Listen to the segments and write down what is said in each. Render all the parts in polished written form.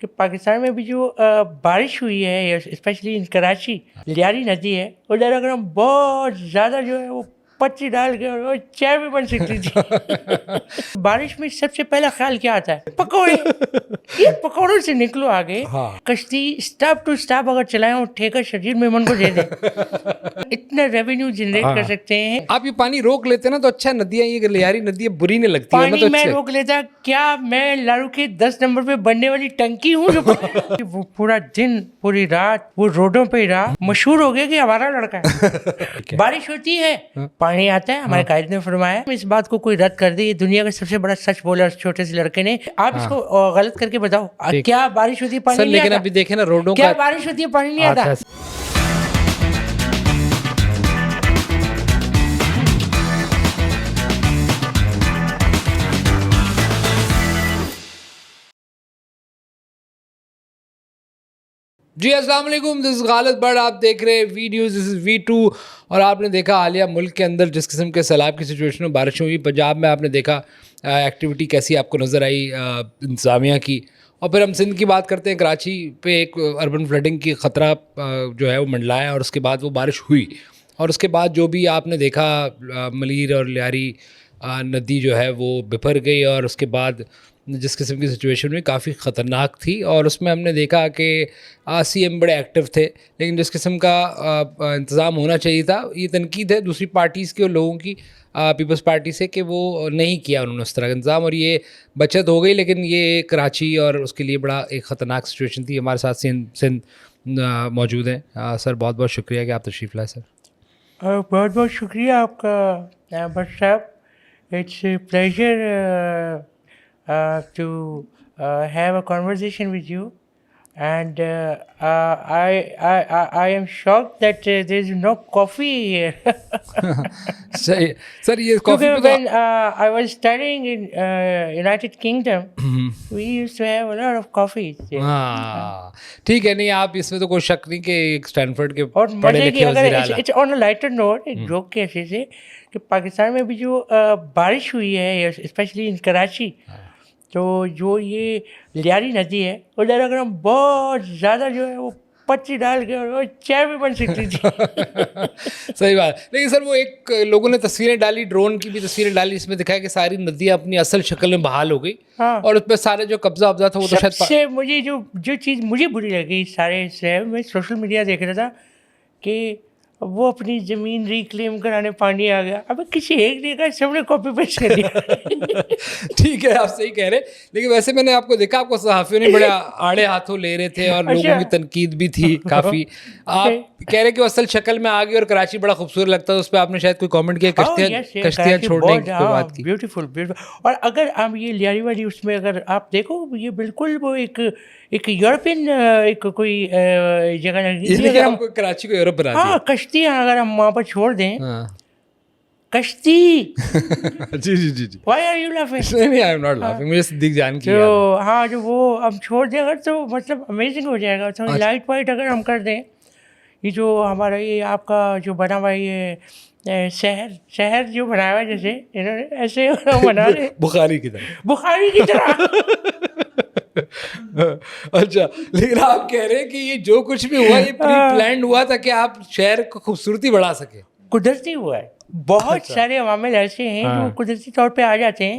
कि पाकिस्तान में भी जो बारिश हुई है स्पेशली इन कराची, लियारी नदी है उधर, अगर हम बहुत ज़्यादा जो है वो पत्ती डाल के और चाय भी बन सकती थी। बारिश में सबसे पहला ख्याल क्या आता है? पकौड़े। ये पकौड़ों से निकलो आगे। हाँ। कश्ती स्टॉप टू स्टॉप अगर चलाएं और ठेका शरीर मेमन को दे दें, इतना रेवेन्यू जनरेट कर सकते हैं। आप ये पानी रोक लेते ना तो अच्छा, नदियाँ ये लियारी नदी बुरी नहीं लगती पानी तो मैं अच्छे। रोक लेता, क्या मैं लारू के 10 नंबर पे बनने वाली टंकी हूँ जो वो पूरा दिन पूरी रात वो रोडों पे ही रहा, मशहूर हो गया कि हमारा लड़का है। बारिश होती है, पानी आता है, हमारे कायदे ने फरमाया। इस बात को कोई रद्द कर दे, ये दुनिया का सबसे बड़ा सच बोला छोटे से लड़के ने। आप इसको गलत करके बताओ, क्या बारिश होती है पानी नहीं लेकिन आता? अभी देखे ना रोडों क्या का बारिश होती है पानी नहीं आता? जी अस्सलाम वालेकुम, दिस इज गालिद बट आप देख रहे हैं we News, this is V2। और आपने देखा हालिया मुल्क के अंदर जिस किस्म के सैलाब की सिचुएशन में बारिश हुई, पंजाब में आपने देखा एक्टिविटी कैसी आपको नज़र आई इंतज़ामिया की। और फिर हम सिंध की बात करते हैं, कराची पे एक अर्बन फ्लडिंग की ख़तरा जो है वो मंडलाया और उसके बाद वो बारिश हुई। और उसके बाद जो भी आपने देखा मलीर और लियारी नदी जो है वो बिफर गई और उसके बाद जिस किस्म की सिचुएशन हुई काफ़ी ख़तरनाक थी। और उसमें हमने देखा कि CM बड़े एक्टिव थे, लेकिन जिस किस्म का इंतज़ाम होना चाहिए था, ये तनकीद है दूसरी पार्टीज़ के और लोगों की, पीपल्स पार्टी से, कि वो नहीं किया उन्होंने उस तरह का इंतज़ाम। और ये बचत हो गई, लेकिन ये कराची और उसके लिए बड़ा एक ख़तरनाक सिचुएशन थी। हमारे साथ सिंध मौजूद हैं। सर बहुत बहुत शुक्रिया कि आप तशरीफ़ लाए। सर बहुत बहुत शुक्रिया आपका भट्ट साहब। It's pleasure to have a conversation with you, and I am shocked that there is no coffee here. सही सर, ये कॉफ़ी Because पे when I was studying in United Kingdom, we used to have a lot of coffees there. हाँ ठीक है, नहीं आप इसमें तो कोई शक नहीं कि एक स्टैनफोर्ड के और पढ़े मजे की, लिखे अगर वज़ीर आला। It's on a lighter note, एक जोक के ऐसे से, कि पाकिस्तान में भी जो बारिश हुई है स्पेशली इन कराची, तो जो ये लियारी नदी है उधर, अगर हम बहुत ज़्यादा जो है वो पत्ती डाल के और चाय भी बन सकती थी। सही बात। लेकिन सर वो एक लोगों ने तस्वीरें डाली, ड्रोन की भी तस्वीरें डाली, इसमें दिखाया कि सारी नदियाँ अपनी असल शक्ल में बहाल हो गई। हाँ। और उसमें सारे जो कब्जा वब्जा था वो तो शायद सबसे मुझे जो चीज़ मुझे बुरी लगी सारे से, मैं सोशल मीडिया देख रहा था कि वो अपनी ज़मीन रिक्लेम कराने पानी आ गया। अबे किसी एक ने कहा, सबने कॉपी पेस्ट कर दिया। ठीक है, आप सही कह रहे हैं। लेकिन वैसे मैंने आपको देखा, आपको सहाफ़ियों ने बड़े आड़े हाथों ले रहे थे और लोगों की तनकीद भी थी काफ़ी। आप कह रहे कि वो असल शक्ल में आ गई और कराची बड़ा खूबसूरत लगता है, उस पर आपने शायद कोई कमेंट किया, कश्तियाँ छोड़ने की बात की। Beautiful beautiful. और अगर आप ये लियारी वाली उसमें अगर आप देखो, ये बिल्कुल वो एक यूरोपियन एक कोई जगह लेकिन आपको कराची को यूरोप बना दिया। हाँ, कश्तियाँ अगर हम वहाँ पर छोड़ दें, कश्ती। जी जी जी जी। Why are you laughing? नहीं, आई एम नॉट लाफिंग, मुझे सिद्दीक जान की तो हाँ, जो वो हम छोड़ दें अगर, तो मतलब अमेजिंग हो जाएगा। तो लाइट वाइट अगर हम कर दें, ये जो हमारा ये आपका जो बना हुआ ये शहर जो बनाया हुआ है, जैसे इन्होंने ऐसे बना रहे बुखारी की तरह। अच्छा, लेकिन आप कह रहे हैं कि ये जो कुछ भी हुआ ये प्री प्लान्ड हुआ था कि आप शहर को खूबसूरती बढ़ा सके। कुदरती हुआ है। बहुत सारे अवामिल ऐसे हैं जो कुदरती तौर पे आ जाते हैं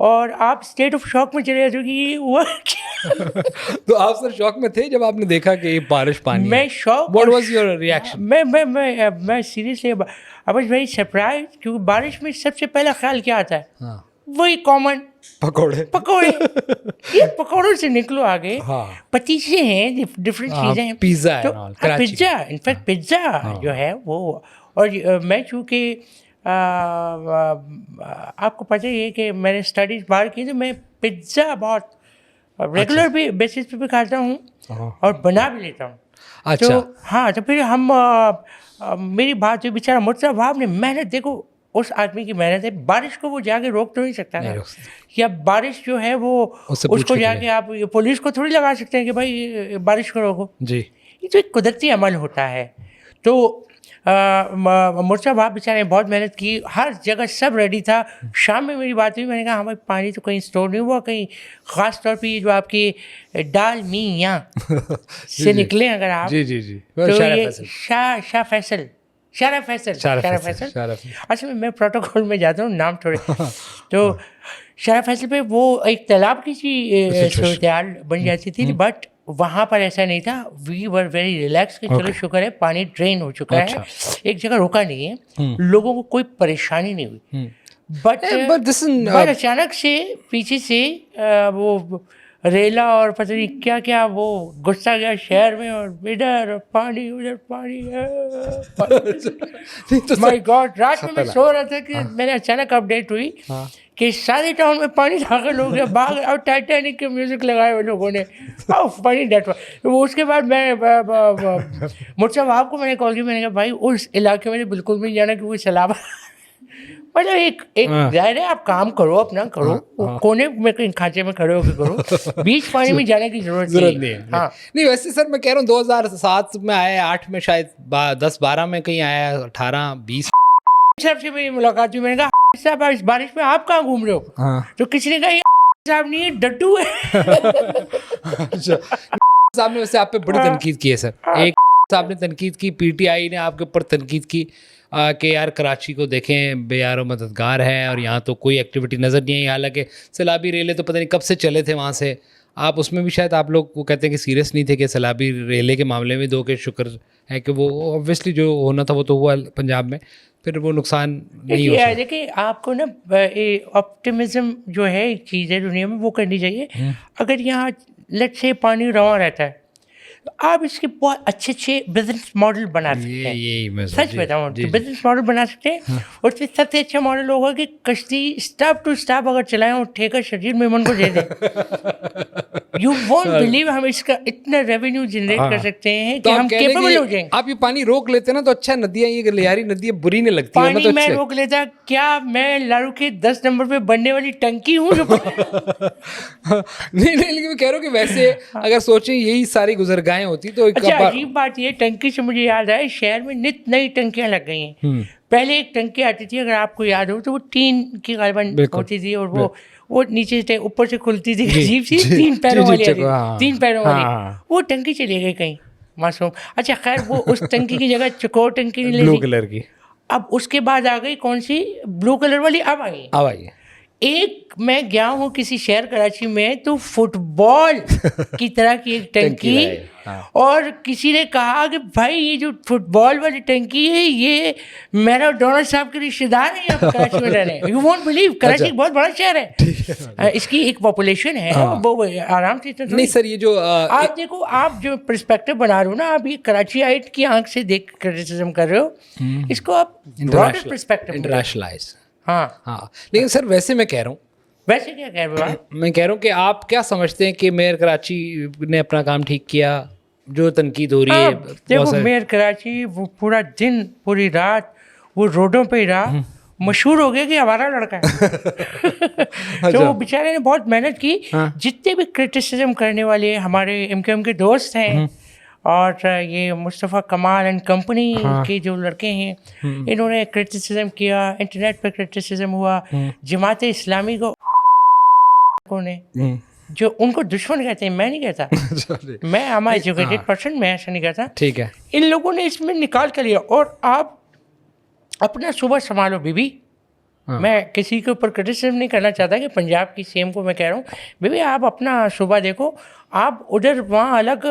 और आप स्टेट ऑफ शॉक में चले जाते हो कि ये हुआ क्या। तो आप सर शॉक में थे जब आपने देखा कि ये बारिश पानी? मैं shock. What was your reaction? मैं seriously I was very surprise, क्योंकि बारिश में सबसे पहला ख्याल क्या आता है? वही कॉमन, पकौड़े। ये पकौड़ों से निकलो आगे। पतीसे हैं, डिफरेंट चीज़ें हैं, पिज़्ज़ा तो पिज़्ज़ा, इनफैक्ट पिज़्ज़ा जो है वो। और मैं चूँकि आपको पता ही है कि मैंने स्टडीज़ बाहर की, तो मैं पिज़्ज़ा बहुत रेगुलर भी बेसिस पे भी खाता हूँ और बना भी लेता हूँ। अच्छा। तो हाँ, तो फिर हम मेरी बात हुई, बेचारा मुर्तज़ा भाव ने मेहनत, देखो उस आदमी की मेहनत है, बारिश को वो जाके रोक तो नहीं सकता ना, या बारिश जो है वो उसको जाके आप पुलिस को थोड़ी लगा सकते हैं कि भाई बारिश को रोको जी। ये तो एक कुदरती अमल होता है। तो मुर्चा बाप बेचारे ने बहुत मेहनत की, हर जगह सब रेडी था। शाम में मेरी बात हुई, मैंने कहा हाँ भाई पानी तो कहीं स्टोर नहीं हुआ कहीं, ख़ास तौर पे ये जो आपकी डाल मियाँ से निकले अगर आप, जी जी जी, तो शारा ये फैसल। शारा फैसल। अच्छा मैं प्रोटोकॉल में जाता हूँ नाम थोड़े तो शारा फैसल पे वो एक तालाब की सी सूरत हाल बन जाती थी, बट वहाँ पर ऐसा नहीं था। वी वर वेरी रिलैक्स कि चलो शुक्र है पानी ड्रेन हो चुका है, एक जगह रुका नहीं है, लोगों को कोई परेशानी नहीं हुई। बट अचानक से पीछे से वो रेला और पता नहीं क्या क्या वो गुस्सा गया शहर में, और इधर पानी उधर पानी माय गॉड। रात में मैं सो रहा था कि मैंने अचानक अपडेट हुई कि सारे टाउन में पानी दाखिल हो गया, भाग और टाइटैनिक के म्यूजिक लगाए हुए लोगों ने, पानी डेट। तो उसके बाद मैं मुर्चा बाप को मैंने कॉल की, मैंने कहा भाई उस इलाके में बिल्कुल भी नहीं जाना कि वो सैलाब मतलब एक जाहिर है आप काम करो अपना करो, कोने में कहीं खांचे में खड़े होकर करो, बीच पानी में जाने की जरूरत नहीं है। हाँ नहीं वैसे सर मैं कह रहा हूँ 2007 में आया, 8 में शायद 10-12 में कहीं आया, 18-20 साहब से मेरी मुलाकात हुई, मैंने कहा साहब इस बारिश में आप कहाँ घूम रहे हो? तो किसी ने कहा ये साहब नहीं है डट्टू है। साहब ने वैसे आप पे बड़ी तनकीद की है सर। एक साहब ने तनकीद की, पीटीआई ने आपके ऊपर तनकीद की कि यार कराची को देखें बेयारो मददगार है और यहाँ तो कोई एक्टिविटी नज़र नहीं आई, हालांकि सैलाबी रेले तो पता नहीं कब से चले थे वहाँ से। आप उसमें भी शायद आप लोग वो कहते हैं कि सीरियस नहीं थे कि सैलाबी रेले के मामले में, दो के शुक्र है कि वो ऑब्वियसली जो होना था वो तो हुआ पंजाब में, फिर वो नुकसान नहीं हो सकता। देखिए आपको ना ऑप्टिमिज्म जो है एक चीज़ है दुनिया में वो करनी चाहिए। अगर यहाँ लेट्स से पानी रवा रहता है तो आप इसके बहुत अच्छे अच्छे बिजनेस मॉडल बना सकते हैं। सच बताऊँ तो बिजनेस मॉडल बना सकते हैं। और फिर सबसे अच्छा मॉडल होगा कि कश्ती स्टाफ टू स्टाफ अगर चलाएं और ठेका शजीर मेमन को दे दें। यू वोंट बिलीव हम इसका इतना रेवेन्यू जनरेट कर सकते हैं कि हम केपेबल हो जाएंगे। आप ये पानी रोक लेते ना तो अच्छा, नदियाँ ये लियारी नदियाँ बुरी नहीं लगती पानी मैं रोक लेता, क्या मैं लारू के 10 नंबर पे बनने वाली टंकी हूँ जो नहीं लेकिन मैं कह रहा हूँ कि वैसे अगर सोचें यही सारी गुजरगाहें होती तो अच्छा अजीब बात ये टंकी से मुझे याद आया, शहर में नित नई टंकियां लग गई हैं। पहले एक टंकी आती थी अगर आपको याद हो तो वो टीन की गालबन होती थी और वो नीचे से ऊपर से खुलती थी, अजीब सी 3 पैरों वाली, 3 पैरों वाली। वो टंकी चली गई कहीं मासूम। अच्छा खैर वो उस टंकी की जगह चकोर टंकी नहीं ले ब्लू कलर की, अब उसके बाद आ गई कौन सी ब्लू कलर वाली, अब आई। एक मैं गया हूँ किसी शहर कराची में तो फुटबॉल की तरह की एक टंकी और किसी ने कहा कि भाई ये जो फुटबॉल वाली टंकी है ये मैराडोना साहब के रिश्तेदार हैं यहाँ कराची में रह रहे हैं। यू वोंट बिलीव, कराची एक बहुत बड़ा शहर है, इसकी एक पॉपुलेशन है, वो आराम से नहीं सर ये जो आप देखो, आप जो पर्सपेक्टिव बना रहे हो ना, आप ये कराचीआइट की आंख से देख क्रिटिसिज्म कर रहे हो, इसको आप ब्रॉडर पर्सपेक्टिव इंटरनेशनलाइज। हाँ लेकिन सर वैसे मैं कह रहा हूँ, वैसे क्या कह रहे हो मैं कह रहा हूँ कि आप क्या समझते हैं कि मेयर कराची ने अपना काम ठीक किया? जो तनकीद हो रही है देखो मेयर कराची वो पूरा दिन पूरी रात वो रोडों पे ही रहा, मशहूर हो गया कि हमारा लड़का है। तो वो बेचारे ने बहुत मेहनत की। जितने भी क्रिटिसिज्म करने वाले हमारे एमकेएम के दोस्त हैं और ये मुस्तफ़ा कमाल एंड कंपनी के जो लड़के हैं, इन्होंने क्रिटिसिज्म किया, इंटरनेट पे क्रिटिसिज्म हुआ, जमात इस्लामी को ने जो उनको दुश्मन कहते हैं, मैं नहीं कहता, मैं हमारा एजुकेटेड पर्सन, मैं ऐसा नहीं कहता, ठीक है, इन लोगों ने इसमें निकाल कर लिया। और आप अपना सुबह संभालो बीबी। मैं किसी के ऊपर क्रिटिसिज्म नहीं करना चाहता कि पंजाब की सीएम को मैं कह रहा हूँ बेबी आप अपना सुबह देखो, आप उधर वहाँ अलग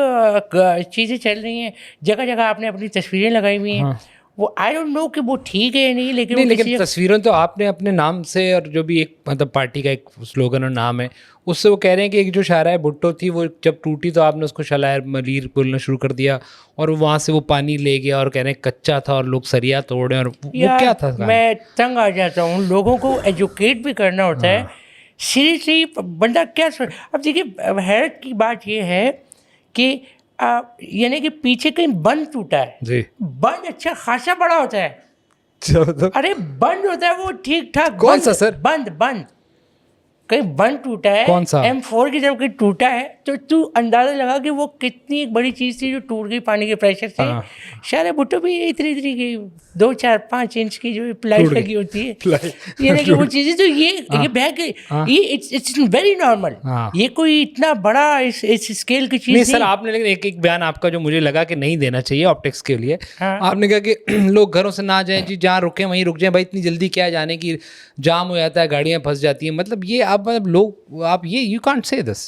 चीज़ें चल रही हैं, जगह जगह आपने अपनी तस्वीरें लगाई हुई हैं। वो आई डोंट नो कि वो ठीक है या नहीं, लेकिन तस्वीरों तो आपने अपने नाम से और जो भी एक मतलब पार्टी का एक स्लोगन और नाम है उससे वो कह रहे हैं कि एक जो शायरा भुट्टो थी वो जब टूटी तो आपने उसको शलायर मलीर बोलना शुरू कर दिया और वहाँ से वो पानी ले गया और कह रहे हैं कच्चा था और लोग सरिया तोड़े और वो क्या था? मैं तंग आ जाता हूँ, लोगों को एजुकेट भी करना होता है। सीरियसली बंदा क्या अब देखिए हैरत की बात ये है कि यानी कि पीछे कहीं बंद टूटा है जी, बंद अच्छा खासा बड़ा होता है। अरे बंद होता है वो ठीक ठाक, कौन सा सर? बंद कहीं बंद टूटा है, कौन सा? M4 की तरफ कहीं टूटा है, तो तू अंदाजा लगा कि वो कितनी एक बड़ी चीज थी जो टूट गई पानी के प्रेशर से। सारे भुट्टो भी इतनी की 2, 4, 5 इंच की जो प्लाई लगी होती है, ये नहीं कि वो चीजें, तो ये बह गई, ये इट्स वेरी नॉर्मल। ये कोई इतना बड़ा इस स्केल की चीज नहीं सर, आपने लेकिन एक बयान आपका जो मुझे लगा कि नहीं देना चाहिए ऑप्टिक्स के लिए। आपने कहा कि लोग घरों से ना जाएं जी, जहाँ रुके वहीं रुक जाएं भाई, इतनी जल्दी क्या जाने की, जाम हो जाता है, गाड़ियाँ फंस जाती हैं। मतलब ये आप लोग आप ये you can't say this,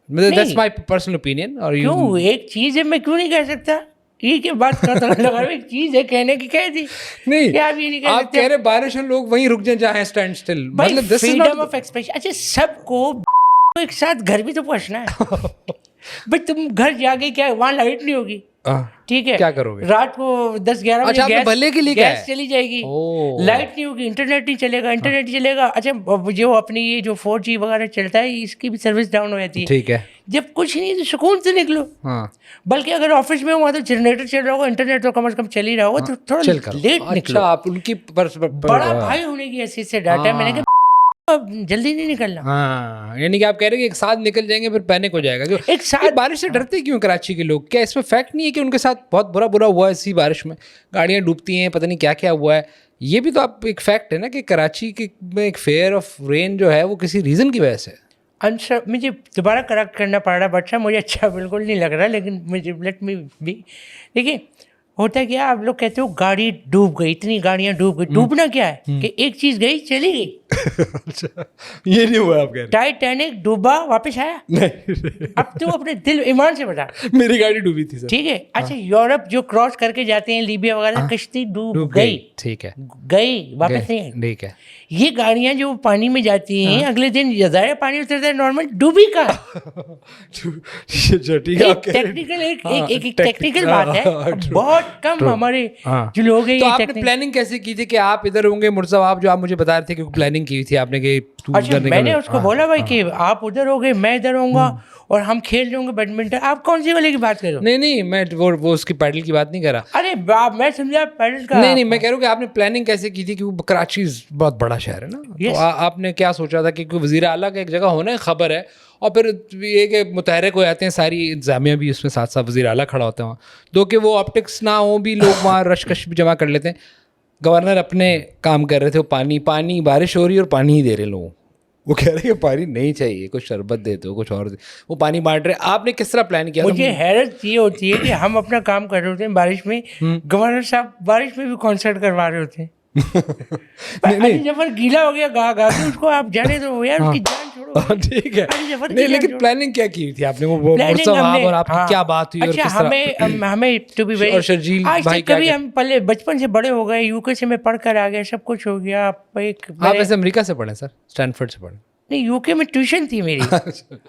that's my personal opinion. और क्यों एक चीज है, मैं क्यों नहीं कह सकता? ये क्या बात करता लगा, एक चीज है कहने की, कह दी नहीं, आप ये नहीं कह आप सकते? कह रहे बारिश में लोग वहीं रुक जाएं जहाँ स्टैंड स्टिल, मतलब this is freedom not of expression. अच्छा, सबको एक साथ घर भी तो पहुंचना है भाई। तुम घर जाके क्या वहाँ लाइट नहीं होगी, ठीक है, क्या करोगे? रात को 10-11 बजे अच्छा, भले के लिए गैस चली जाएगी, लाइट नहीं होगी, इंटरनेट नहीं चलेगा, इंटरनेट नहीं चलेगा। अच्छा, जो अपनी ये जो 4G वगैरह चलता है, इसकी भी सर्विस डाउन हो जाती है, ठीक है। जब कुछ नहीं तो सुकून से निकलो। बल्कि अगर ऑफिस में हुआ तो जनरेटर चल रहा होगा, इंटरनेट तो कम से कम चल ही रहा होगा, तो थोड़ा लेट निकलो। अच्छा, आप उनकी बड़ा भाई होने की हैसियत से डाटा है मैंने, जल्दी नहीं निकलना। हाँ, यानी कि आप कह रहे हैं कि एक साथ निकल जाएंगे फिर पैनिक हो जाएगा। एक साथ बारिश से डरते क्यों कराची के लोग? क्या इसमें फैक्ट नहीं है कि उनके साथ बहुत बुरा हुआ है इसी बारिश में, गाड़ियाँ डूबती हैं, पता नहीं क्या क्या हुआ है? ये भी तो आप एक फैक्ट है ना कि कराची के में एक फेयर ऑफ रेन जो है वो किसी रीज़न की वजह से। आंसर मुझे दोबारा करेक्ट करना पड़ रहा है बच्चा, मुझे अच्छा बिल्कुल नहीं लग रहा, लेकिन मुझे लेट मी बी। देखिए होता क्या, आप लोग कहते हो गाड़ी डूब गई, इतनी गाड़ियाँ डूब गई। डूबना क्या है कि एक चीज गई चली गई। अच्छा, ये नहीं हुआ आप कह रहे? टाइटैनिक डूबा वापस आया? नहीं। अब तू अपने दिल ईमान से बता। मेरी गाड़ी डूबी थी सर। ठीक है, अच्छा यूरोप जो क्रॉस करके जाते हैं, लीबिया वगैरह, कश्ती डूब गई, ठीक है, गई वापस नहीं आई। ठीक है। ये गाड़ियां जो पानी में जाती हैं, अगले दिन ज़्यादा पानी उतरता है, नॉर्मल डूबी का। टेक्निकल एक टेक्निकल बात है, बहुत कम हमारे जो लोग हैं। तो आपने प्लानिंग कैसे की थी कि आप इधर होंगे मुर्जा, आप जो आप मुझे बता रहे थे कि प्लानिंग की थी आपने कि अच्छा, मैंने उसको बोला भाई कि आप उधर होगे, मैं इधर होऊंगा और हम खेल जाऊंगे बैडमिंटन। आप कौन सी वाले की बात कर रहे हो? नहीं, मैं वो उसकी पैडल की बात नहीं कर रहा। अरे बाप, मैं समझा पैडल का। नहीं, मैं कह रहा हूँ कि आपने प्लानिंग कैसे की थी, कि वो कराची बहुत बड़ा शहर है ना, तो आपने क्या सोचा था कि वज़ीर आला का एक जगह होना है, खबर है, और फिर ये कि मुतहरक हो जाते हैं सारी इंतजामिया भी उसमें, साथ साथ वज़ीर आला खड़ा होता है वहाँ, तो कि वो ऑप्टिक्स ना हो भी, लोग वहाँ रशकश भी जमा कर लेते हैं। गवर्नर अपने काम कर रहे थे, वो पानी बारिश हो रही है और पानी ही दे रहे लोगों, वो कह रहे हैं पानी नहीं चाहिए, कुछ शरबत दे दो, कुछ और दे, वो पानी बांट रहे। आपने किस तरह प्लान किया? मुझे हैरत ये होती है कि हम अपना काम कर रहे होते हैं बारिश में, गवर्नर साहब बारिश में भी कॉन्सर्ट करवा रहे होते हैं। जब गीला हो गया गा के उसको आप जाने दो यार, उसकी जान छोड़ो। ठीक है, नहीं, लेकिन प्लानिंग क्या की थी आपने? वो और आपकी क्या बात हुई? अच्छा, हमें टू बी वेरी, और शर्जील भाई कभी हम पहले बचपन से बड़े हो गए, यूके से मैं पढ़ कर आ गया, सब कुछ हो गया। आप वैसे अमेरिका से पढ़े सर? स्टैनफोर्ड से पढ़े? नहीं, यूके में ट्यूशन थी मेरी।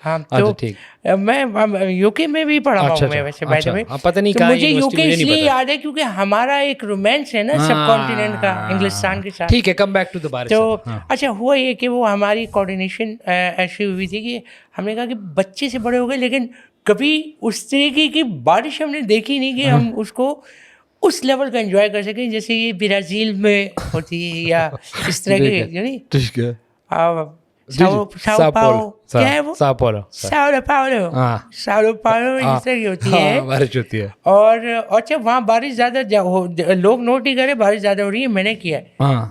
हाँ, तो ठीक, मैं यूके में भी पढ़ा हूँ मैं वैसे, बाय द वे। पता नहीं, तो मुझे यूके इसलिए याद है क्योंकि हमारा एक रोमांस है ना सब कॉन्टिनेंट का, इंग्लिस्तान के साथ। ठीक है, कम बैक टू द बारिश। तो अच्छा हुआ ये कि वो हमारी कोऑर्डिनेशन ऐसी हुई थी कि हमने कहा कि बच्चे से बड़े हो गए, लेकिन कभी उस तरीके की बारिश हमने देखी नहीं कि हम उसको उस लेवल का एंजॉय कर सकें जैसे ये ब्राज़ील में होती है या इस तरह की। ठीक है, साओ पाओलो, क्या है वो? साओ पाओलो इस तरह की होती है, बारिश होती है। और अच्छा, वहाँ बारिश ज़्यादा लोग नोट नहीं कर रहे बारिश ज़्यादा हो रही है, मैंने किया है,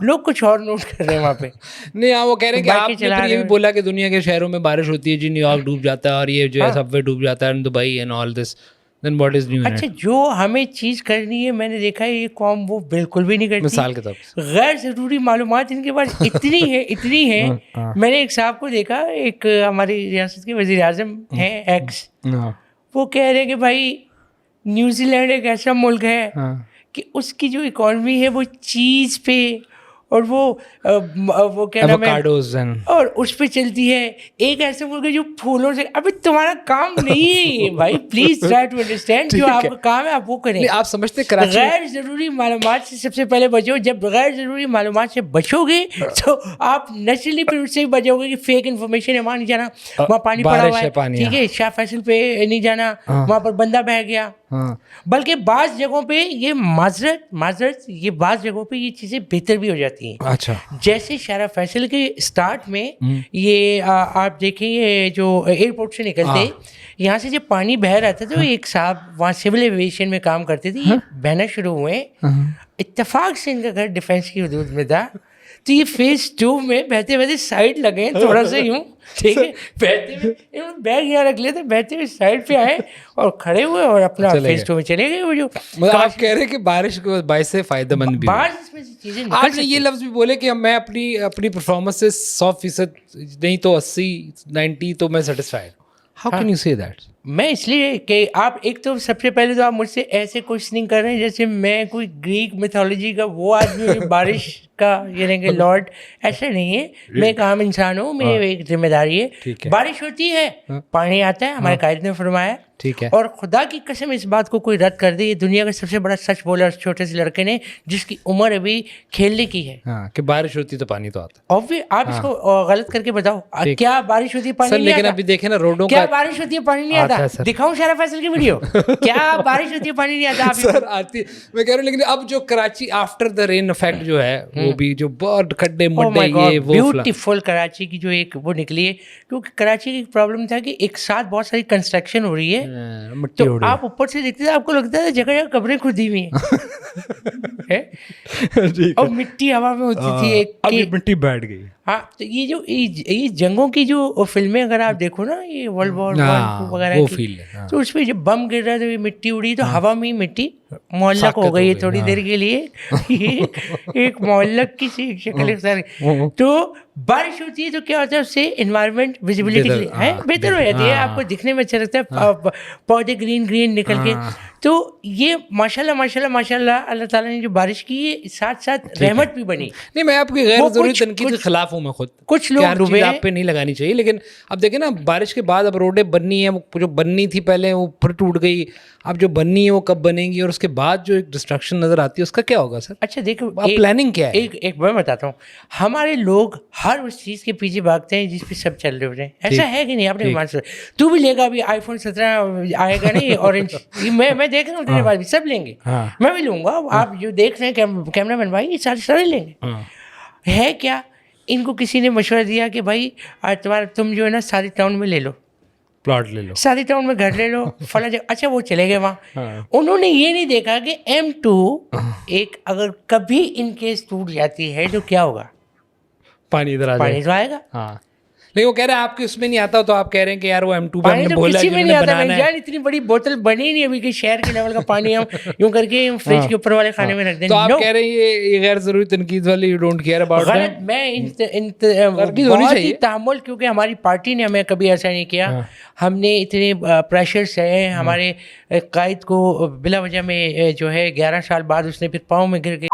लोग कुछ और नोट कर रहे हैं वहाँ पे। नहीं, वो कह रहे हैं कि आपने ये भी बोला कि दुनिया के शहरों में बारिश होती है जी, न्यूयॉर्क डूब जाता है और ये जो है सबवे डूब जाता है, Dubai and all this, then what is new? अच्छा, जो हमें चीज़ करनी है, मैंने देखा है ये कौम वो बिल्कुल भी नहीं करती। मिसाल के तौर पर गैर ज़रूरी मालूमात इनके पास इतनी है। मैंने एक साहब को देखा, एक हमारी रियासत के वज़ीर आज़म हैं एक्स, वो कह रहे हैं कि भाई न्यूजीलैंड एक ऐसा मुल्क है कि उसकी जो इकॉनमी है वो चीज़ पे और वो क्या नाम है, और उस पे चलती है। एक ऐसे मुल्क है जो फूलों से, अभी तुम्हारा काम नहीं है ये भाई, प्लीज ट्राई टू अंडरस्टैंड। जो आपका काम है आप वो करें। आप समझते कराची गैर जरूरी मालूमात से सबसे पहले बचो। जब गैर जरूरी मालूमात से बचोगे तो आप नेचुरली फिर उससे भी बचोगे कि फेक इन्फॉर्मेशन है, वहाँ नहीं जाना, वहाँ पानी पड़ा हुआ है, ठीक है, शाह फैसल पे नहीं जाना, वहाँ पर बंदा बह गया। बल्कि बाज़ जगहों पे ये माजरत ये बाज़ जगहों पे ये चीज़ें बेहतर भी हो जाती है। जाती हैं। अच्छा, जैसे शारा फैसल के स्टार्ट में ये आप देखें ये जो एयरपोर्ट से निकलते यहाँ से जब पानी बह रहा था तो एक साहब वहाँ सिविल एविएशन में काम करते थे, ये बहना शुरू हुए। इत्तेफाक से इनका घर डिफेंस की हदूद में था, तो ये फेज 2 में बहते बहते साइड लगे थोड़ा सा यूं, ठीक है, बहते हुए इन्होंने बैग यहाँ रख लिया था, बहते हुए साइड पे आए और खड़े हुए और अपना फेज 2 में चले गए। वो जो मतलब आप कह रहे हैं कि बारिश को बारिश से फायदेमंद भी बाहर इसमें से चीजें निकल आपने ये लफ्ज भी बोले कि मैं अपनी परफॉर्मेंस से 100% नहीं तो 80-90 तो मैं satisfied. How can you say that? मैं इसलिए कि आप एक तो सबसे पहले तो आप मुझसे ऐसे क्वेश्चनिंग कर रहे हैं जैसे मैं कोई ग्रीक मिथोलॉजी का वो आदमी हूँ जो बारिश का यानी कि लॉर्ड, ऐसा नहीं है। मैं एक आम इंसान हूँ, मेरी एक जिम्मेदारी है। बारिश होती है, पानी आता है, हमारे कायद ने फरमाया, ठीक है। और खुदा की कसम इस बात को कोई रद्द कर दे, ये दुनिया का सबसे बड़ा सच बोला उस छोटे से लड़के ने जिसकी उम्र अभी खेलने की है। हाँ, कि बारिश होती तो पानी तो आता। ऑब्वियस आप इसको गलत करके बताओ, क्या बारिश होती है पानी सर नहीं लेकिन आता? अभी देखे ना रोडों क्या का बारिश होती है पानी नहीं आता? दिखाऊं शारा फैसल की वीडियो? क्या बारिश होती है पानी नहीं आता? आप सर आती है, मैं कह रहा हूँ। लेकिन अब जो Karachi after the rain effect जो है वो भी जो बहुत खड्डे मुड्डे ये वो ब्यूटीफुल कराची की जो एक वो निकली है, क्योंकि कराची की प्रॉब्लम था कि एक साथ बहुत सारी कंस्ट्रक्शन हो रही है, तो आप ऊपर से देखते थे आपको लगता है जगह जगह कब्रें खुदी हुई हैं और मिट्टी हवा में होती थी एक अभी मिट्टी बैठ गई। हाँ, तो ये जो ये जंगों की जो फिल्में अगर आप देखो ना, ये वर्ल्ड वॉर 1 वगैरह की, तो उसमें जब बम गिर रहा है तो ये मिट्टी उड़ी, तो हवा में ही मिट्टी मोहल्लक हो गई है थोड़ी देर के लिए। ये एक मोहल्लक की सी शक्ल इख्तियार। तो बारिश होती है तो क्या होता है, उससे एनवायरनमेंट विजिबिलिटी है बेहतर हो जाती है, आपको दिखने में अच्छा लगता है, पौधे ग्रीन ग्रीन निकल के। तो ये माशाल्लाह माशाल्लाह माशाल्लाह अल्लाह ताला ने जो बारिश की है, साथ साथ रहमत भी बनी। नहीं, मैं आपकी गैर जरूरी तनकीद के खिलाफ हूँ मैं खुद। कुछ लोग डूबे आप पे नहीं लगानी चाहिए, लेकिन अब देखें ना बारिश के बाद अब रोडें बननी है, वो जो बननी थी पहले वो फिर टूट गई, अब जो बननी है वो कब बनेगी, और उसके बाद जो एक डिस्ट्रक्शन नजर आती है उसका क्या होगा सर? अच्छा देखो, प्लानिंग क्या है? एक मैं बताता हूँ, हमारे लोग हर उस चीज के पीछे भागते हैं जिस पे सब चल रहे होते हैं, ऐसा है कि नहीं? आपने मान सकते, तू भी लेगा अभी iPhone 17 आएगा नहीं ऑरेंज, मैं देख रहा हूँ तेरे पास भी सब लेंगे, मैं भी लूंगा, आप जो देख रहे हैं कैमरामैन भाई, ये सारे लेंगे। है क्या, इनको किसी ने मशवरा दिया कि भाई तुम जो है ना सारी टाउन में ले लो, प्लॉट ले लो, सारी टाउन में घर ले लो, फला जगह। अच्छा वो चले गए वहाँ, उन्होंने ये नहीं देखा कि M2 एक अगर कभी इनकेस टूट जाती है तो क्या होगा, पानी इधर पानी तो आएगा। हाँ, लेकिन वो कह रहे हैं आपके उसमें नहीं आता, तो आप कह रहे हैं कि यार वो M2 पे पानी हमने तो बोला किसी में नहीं आता है। यार, इतनी बड़ी बोतल बनी नहीं अभी कि शहर के लेवल का पानी हम यूं करके फ्रिज के ऊपर वाले खाने में रख दें। तो आप कह रहे हैं ये गैर जरूरी तनकीद वाली, यू डोंट केयर अबाउट गलत। मैं बहुत ही तहम्मुल, क्योंकि हमारी पार्टी ने हमें कभी ऐसा नहीं किया, हमने इतने प्रेशर से हमारे कायद को बिला वजह में जो है 11 साल बाद उसने फिर पाँव में गिर के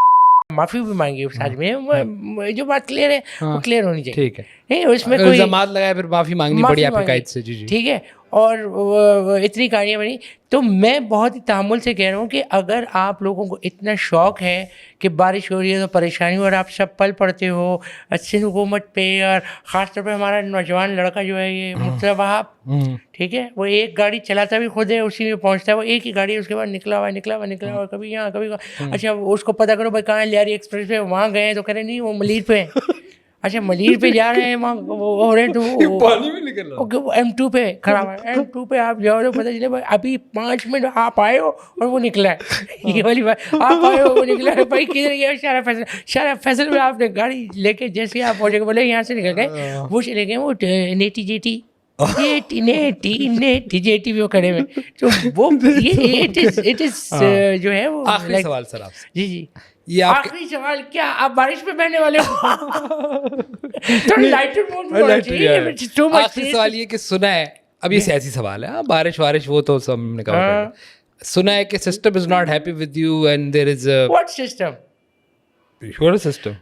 माफी भी मांगी उस आदमी ने। जो बात क्लियर है वो क्लियर होनी चाहिए, ठीक है, नहीं उसमें कोई इल्जामात लगाया फिर माफी मांगनी पड़ी आपकी कायद से। जी, ठीक है, और इतनी कहानियाँ बनी। तो मैं बहुत ही तहम्मुल से कह रहा हूँ कि अगर आप लोगों को इतना शौक है कि बारिश हो रही है तो परेशानी हो, और आप सब पल पड़ते हो अच्छी हुकूमत पे, और ख़ासतौर पे हमारा नौजवान लड़का जो है ये मुर्तज़ा वहाब, ठीक है, वो एक गाड़ी चलाता भी खुद है, उसी में पहुँचता है, वो एक ही गाड़ी उसके बाद निकला हुआ कभी यहाँ कभी। अच्छा उसको पता करो भाई कहाँ लियारी एक्सप्रेस पे, वहाँ गए तो कह रहे नहीं वो मलीर पे है। अच्छा मलीर पे जा रहे हैं, वहाँ हो रहे तो पानी में निकल रहा वो M2 पे खड़ा हुआ है, M2 पे आप जाओ तो पता चले भाई अभी 5 मिनट आप आए हो और वो निकला है। ये वाली बात, आप आए हो वो निकला है, भाई किधर गया शारा फैसल में आपने गाड़ी लेके जैसे आप पहुँचे, बोले यहाँ से निकल गए, वो चले गए वो नेटी जेटी जेटी भी वो खड़े में। तो वो ये इट इज जो है वो। आखिरी सवाल सर आपसे। जी ये आखिरी सवाल, क्या आप बारिश में बहने वाले हो? थोड़ा लाइटर मोड में होना चाहिए। आखिरी सवाल ये कि सुना है, अब ये सियासी सवाल है, बारिश वो तो सब हमने कहा, सुना है कि system is not happy with you and there is what system? Your system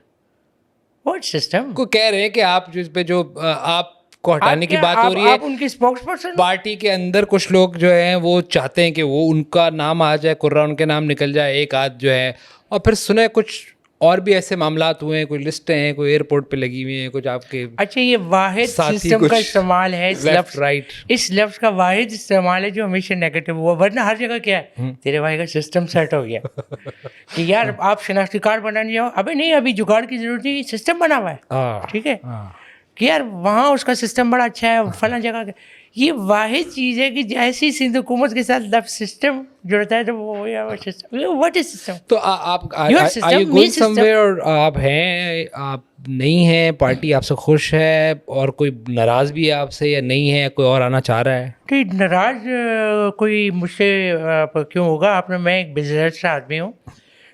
what system को कह रहे हैं कि आप जो इस पे जो आप को हटाने की बात हो रही है, आप उनके स्पोक्सपर्सन, पार्टी के अंदर कुछ लोग जो हैं वो चाहते हैं कि वो उनका नाम आ जाए, कुर्रा उनके नाम निकल जाए एक आध जो है, और फिर सुने कुछ और भी ऐसे मामलात हुए हैं, कोई लिस्टें हैं, कोई एयरपोर्ट पे लगी हुई हैं, कुछ आपके अच्छा, ये वाहिद साथी सिस्टम कुछ का इस्तेमाल है इस लेफ्ट लफ्ज राइट? इस लफ्ज का वाहिद इस्तेमाल है जो हमेशा नेगेटिव हुआ, वरना हर जगह क्या है, तेरे भाई का सिस्टम सेट हो गया कि यार आप शनाख्ती कार्ड बनाने जाओ, अबे नहीं अभी जुगाड़ की जरूरत नहीं, सिस्टम बना हुआ है, ठीक है, कि यार वहाँ उसका सिस्टम बड़ा अच्छा है, फला जगह ये वाहिद चीज़ है कि जैसी सिंध हुकूमत के साथ लफ्ज सिस्टम जुड़ता है तो वो यार सिस्टम, व्हाट इज सिस्टम? तो आप Your are system, you me going system. somewhere और आप हैं, आप नहीं हैं, पार्टी आपसे खुश है और कोई नाराज भी है आपसे या नहीं है, कोई और आना चाह रहा है? ठीक, नाराज कोई मुझसे क्यों होगा? आपने, मैं एक बिजनेस आदमी हूँ,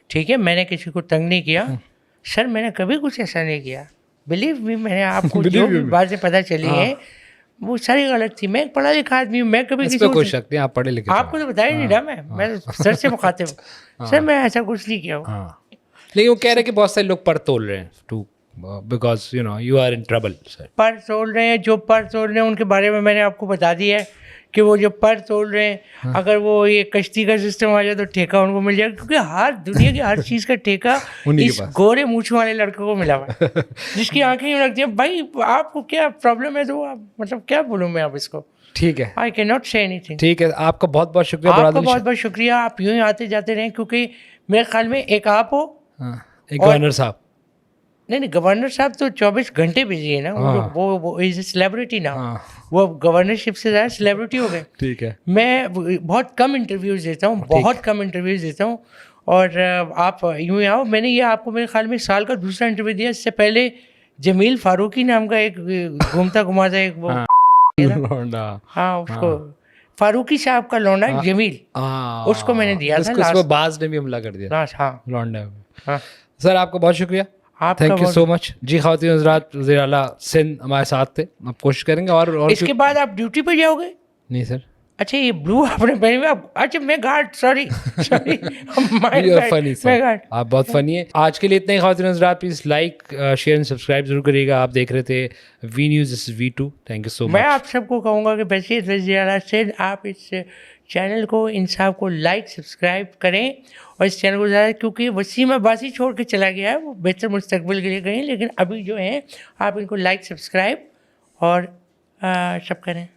ठीक है, मैंने किसी को तंग नहीं किया सर, मैंने कभी कुछ ऐसा नहीं किया, बिलीव मी, मैंने आपको जो भी बातें पता चली हैं वो सारी गलत थी। मैं एक पढ़ा लिखा आदमी हूँ, मैं कभी इस किसी पे को कोई शक नहीं, आप पढ़े लिखे आपको तो बताया नहीं ना, मैं सर से मुखातिब हूँ सर, मैं ऐसा कुछ नहीं किया हूँ। लेकिन वो कह रहे हैं कि बहुत सारे लोग पर तोल रहे हैं to because you know you are in trouble sir. पर तोल रहे हैं, जो पर तोल रहे हैं उनके बारे में मैंने आपको बता दिया है कि वो जो पर तोल रहे हैं, अगर वो ये कश्ती का सिस्टम आ जाए तो ठेका उनको मिल जाएगा, क्योंकि हर दुनिया की हर चीज़ का ठेका इस गोरे मूंछ वाले लड़के को मिला हुआ है जिसकी आंखें यूँ लगती हैं, भाई आपको क्या प्रॉब्लम है, तो आप मतलब क्या बोलूँ मैं आप इसको, ठीक है, I can not say anything. ठीक है, आपका बहुत बहुत शुक्रिया, आपका बहुत बहुत शुक्रिया, आप यूँ ही आते जाते रहें, क्योंकि मेरे ख्याल में एक आप हो, एक गवर्नर साहब, नहीं गवर्नर साहब तो 24 घंटे बिजी है ना, वो इज ए सेलिब्रिटी ना, वो गवर्नरशिप से ज़्यादा सेलिब्रिटी हो गए। ठीक है, मैं बहुत कम इंटरव्यूज़ देता हूँ, बहुत कम इंटरव्यूज़ देता हूँ, और आप यूँ ही आओ, मैंने ये आपको मेरे ख्याल में साल का दूसरा इंटरव्यू दिया, इससे पहले जमील फारूकी नाम का एक घूमता घुमाता एक वो हाँ उसको फारूकी साहब का लौंडा जमील, उसको मैंने दिया था लास्ट, बाज ने भी हमला कर दिया हाँ लौंडा। सर आपका बहुत शुक्रिया, आपका थैंक यू सो मच जी। ख़वातीन हज़रात, वज़ीर आला सिंध हमारे साथ थे, आप कोशिश करेंगे और इसके बाद आप ड्यूटी पे जाओगे? नहीं सर। अच्छा, ये ब्लू आपने पहनी हुई, अच्छा मैं गार्ड, सॉरी फनी सर, आप बहुत फनी है। आज के लिए इतना ही ख़वातीन हज़रात, please like share and subscribe जरूर करिएगा। आप देख रहे थे V News, this is V2, thank you so much. मैं आप सबको कहूँगा कि बशीर वज़ीर आला सिंध, आप इस चैनल को, इंसाफ को लाइक सब्सक्राइब करें और इस चैनल को ज़्यादा, क्योंकि वसीम अब्बासी छोड़ के चला गया है, वो बेहतर मुस्तकबिल के लिए गए, लेकिन अभी जो है आप इनको लाइक सब्सक्राइब और सब करें।